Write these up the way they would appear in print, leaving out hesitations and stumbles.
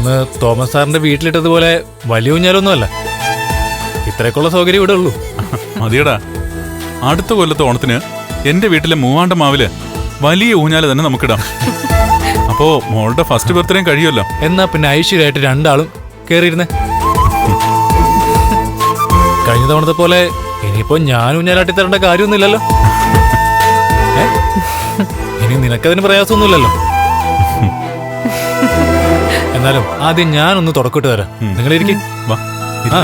അന്ന് തോമസ് സാറിന്റെ വീട്ടിലിട്ടതുപോലെ വലിയ ഊഞ്ഞാലൊന്നുമല്ല. ഇത്രയൊക്കെയുള്ള സൗകര്യം ഇവിടെ ഉള്ളൂ. മതിയടാ, അടുത്ത കൊല്ലത്തെ ഓണത്തിന് എന്റെ വീട്ടിലെ മൂവാണ്ട മാവില് വലിയ ഊഞ്ഞാല് തന്നെ നമുക്കിടാം. അപ്പോ മോളുടെ ഫസ്റ്റ് ബർത്ത്ഡേയും കഴിയുമല്ലോ. എന്നാ പിന്നെ ഐശ്വര്യമായിട്ട് രണ്ടാളും കേറിയിരുന്നേ. കഴിഞ്ഞ തവണത്തെ പോലെ ഇനിയിപ്പോ ഞാൻ ഊഞ്ഞാലാട്ടി തരേണ്ട കാര്യമൊന്നുമില്ലല്ലോ. ഇനി നിനക്കതിന് പ്രയാസമൊന്നുമില്ലല്ലോ. എന്നാലും ആദ്യം ഞാനൊന്ന് തുടക്കിട്ട് തരാം. നിങ്ങളിരിക്കും. വാ. ആ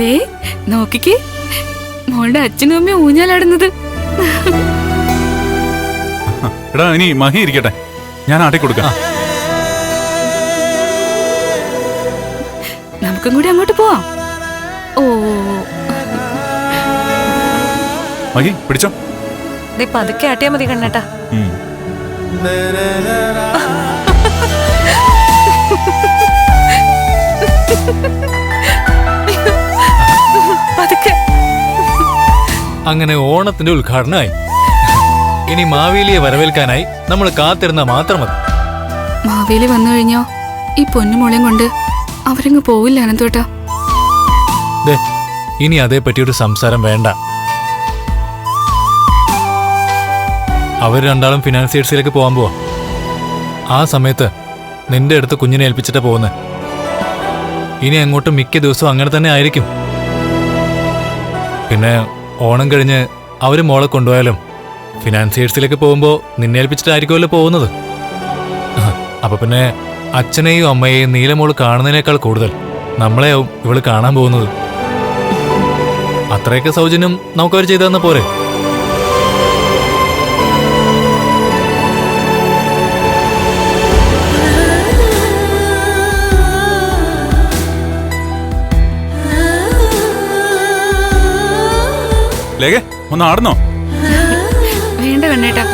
ദേ നോക്കിക്കേ, മോളുടെ അച്ഛനും അമ്മയും ഊഞ്ഞാലാടുന്നത്. എടാ, ഇനി മഹി ഇരിക്കട്ടെ, ഞാൻ ആട്ടി കൊടുക്കാം. നമുക്കും കൂടി അങ്ങോട്ട് പോവാം. ഓ മഹി പിടിച്ചോ. പതുക്കെ ആട്ടിയാ മതി കണ്ണേട്ടാ. അങ്ങനെ ഓണത്തിന്റെ ഉദ്ഘാടനമായി. ഇനി മാവേലിയെ വരവേൽക്കാനായി നമ്മൾ കാത്തിരുന്ന മാത്രം മതി. മാവേലി വന്നു കഴിഞ്ഞോ ഈ പൊന്നുമോളെയും കൊണ്ട് അവരങ്ങ് പോവില്ല അനന്തോട്ടാ. ഇനി അതേപ്പറ്റി ഒരു സംസാരം വേണ്ട. അവർ രണ്ടാളും ഫിനാൻസിയേഴ്സിലേക്ക് പോകാൻ പോവാ. ആ സമയത്ത് നിന്റെ അടുത്ത് കുഞ്ഞിനെ ഏൽപ്പിച്ചിട്ട് പോകുന്നത്. ഇനി അങ്ങോട്ട് മിക്ക ദിവസവും അങ്ങനെ തന്നെ ആയിരിക്കും. പിന്നെ ഓണം കഴിഞ്ഞ് അവർ മോളെ കൊണ്ടുപോയാലും ഫിനാൻസിയേഴ്സിലേക്ക് പോകുമ്പോൾ നിന്നെ ഏൽപ്പിച്ചിട്ടായിരിക്കുമല്ലോ പോകുന്നത്. അപ്പൊ പിന്നെ അച്ഛനെയും അമ്മയെയും നീലമോള് കാണുന്നതിനേക്കാൾ കൂടുതൽ നമ്മളെയാവും ഇവള് കാണാൻ പോകുന്നത്. അത്രയൊക്കെ സൗജന്യം നമുക്കവർ ചെയ്തു തന്ന പോരെ. ലേഖ ഒന്ന് ആടുന്നോ? വേണ്ട കണ്ണേട്ടാ,